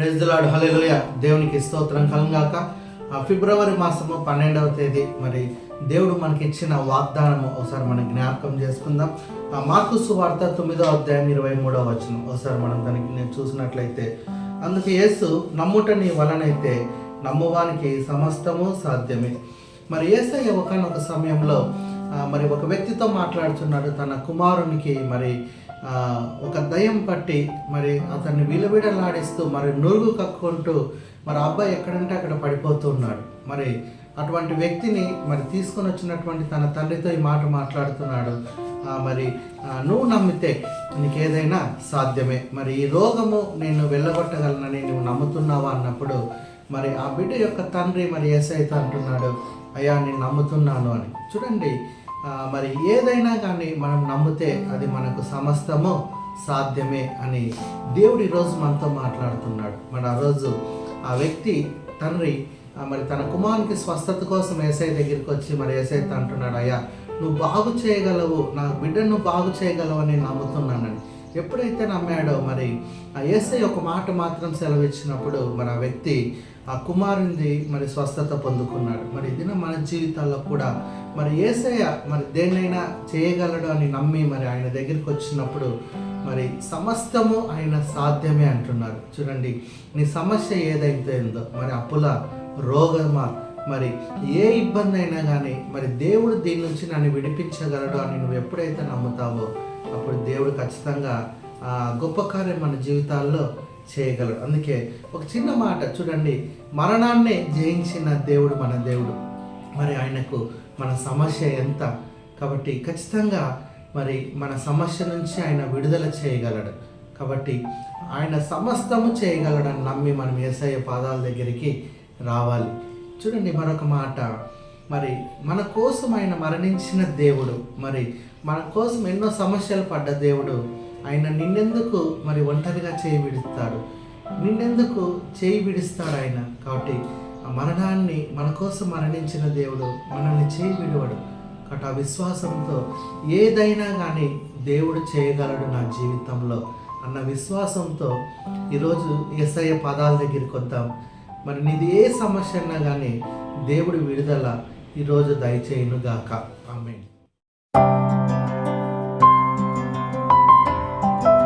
Praise the lord, హల్లెలూయా. దేవునికి స్తోత్రం కలుగాక. ఫిబ్రవరి మాసము 12వ తేదీ మరి దేవుడు మనకి ఇచ్చిన వాగ్దానము ఒకసారి మనం జ్ఞాపకం చేసుకుందాం. మార్కు సువార్త 9వ అధ్యాయం 23వ వచనం ఒకసారి మనం దానికి నేను చూసినట్లయితే, అందుకు యేసు, నమ్ముట నీ వలనైతే నమ్మువానికి సమస్తము సాధ్యమే. మరి యేసయ్య ఒకానొక సమయంలో మరి ఒక వ్యక్తితో మాట్లాడుతున్నాడు. తన కుమారునికి మరి ఒక దయ్యం పట్టి మరి అతన్ని విలవిడలాడిస్తూ మరి నురుగు కక్కుంటూ మరి అబ్బాయి ఎక్కడంటే అక్కడ పడిపోతూ ఉన్నాడు. మరి అటువంటి వ్యక్తిని మరి తీసుకొని వచ్చినటువంటి తన తండ్రితో ఈ మాట మాట్లాడుతున్నాడు. మరి నువ్వు నమ్మితే నీకేదైనా సాధ్యమే, మరి ఈ రోగము నేను వెళ్ళగొట్టగలనని నువ్వు నమ్ముతున్నావా అన్నప్పుడు మరి ఆ బిడ్డ యొక్క తండ్రి మరి యేసయ్యతో అంటున్నాడు, అయ్యా నేను నమ్ముతున్నాను అని. చూడండి, మరి ఏదైనా కానీ మనం నమ్మితే అది మనకు సమస్తము సాధ్యమే అని దేవుడు ఈరోజు మనతో మాట్లాడుతున్నాడు. మరి ఆ రోజు ఆ వ్యక్తి తండ్రి మరి తన కుమారునికి స్వస్థత కోసం యేసయ్య దగ్గరికి వచ్చి మరి యేసయ్యతో అంటున్నాడు, అయ్యా నువ్వు బాగు చేయగలవు, నా బిడ్డను బాగు చేయగలవు అని నమ్ముతున్నానని. ఎప్పుడైతే నమ్మాడో మరి ఆ యేసయ్య ఒక మాట మాత్రం సెలవిచ్చినప్పుడు మరి ఆ వ్యక్తి ఆ కుమారునిది మరి స్వస్థత పొందుకున్నాడు. మరి ఇది మన జీవితాల్లో కూడా మరి యేసయ్య మరి దేన్నైనా చేయగలడు అని నమ్మి మరి ఆయన దగ్గరికి వచ్చినప్పుడు మరి సమస్తము ఆయన సాధ్యమే అంటున్నారు. చూడండి, నీ సమస్య ఏదైతే ఉందో, మరి అప్పుల, రోగమా, మరి ఏ ఇబ్బంది అయినా కానీ మరి దేవుడు దీని నుంచి నన్ను విడిపించగలడు అని నువ్వు ఎప్పుడైతే నమ్ముతావో అప్పుడు దేవుడు ఖచ్చితంగా గొప్ప కార్యం మన జీవితాల్లో చేయగలడు. అందుకే ఒక చిన్న మాట చూడండి, మరణాన్నే జయించిన దేవుడు మన దేవుడు. మరి ఆయనకు మన సమస్య ఎంత, కాబట్టి ఖచ్చితంగా మరి మన సమస్య నుంచి ఆయన విడుదల చేయగలడు. కాబట్టి ఆయన సమస్తము చేయగలడని నమ్మి మనం యేసయ్య పాదాల దగ్గరికి రావాలి. చూడండి, మరొక మాట, మరి మన కోసం ఆయన మరణించిన దేవుడు, మరి మన కోసం ఎన్నో సమస్యలు పడ్డ దేవుడు, ఆయన నిన్నెందుకు మరి ఒంటరిగా చేయి విడుస్తాడు, నిన్నెందుకు చేయి విడుస్తాడు ఆయన. కాబట్టి ఆ మరణాన్ని మన కోసం మరణించిన దేవుడు మనల్ని చేయి విడవడు. కాబట్టి ఆ విశ్వాసంతో ఏదైనా కానీ దేవుడు చేయగలడు నా జీవితంలో అన్న విశ్వాసంతో ఈరోజు యేసయ్య పాదాల దగ్గరికి వద్దాం. మరి నీది ఏ సమస్య అన్నా కానీ దేవుడు విడుదల ఈరోజు దయచేయునుగాక. ఆమేన్.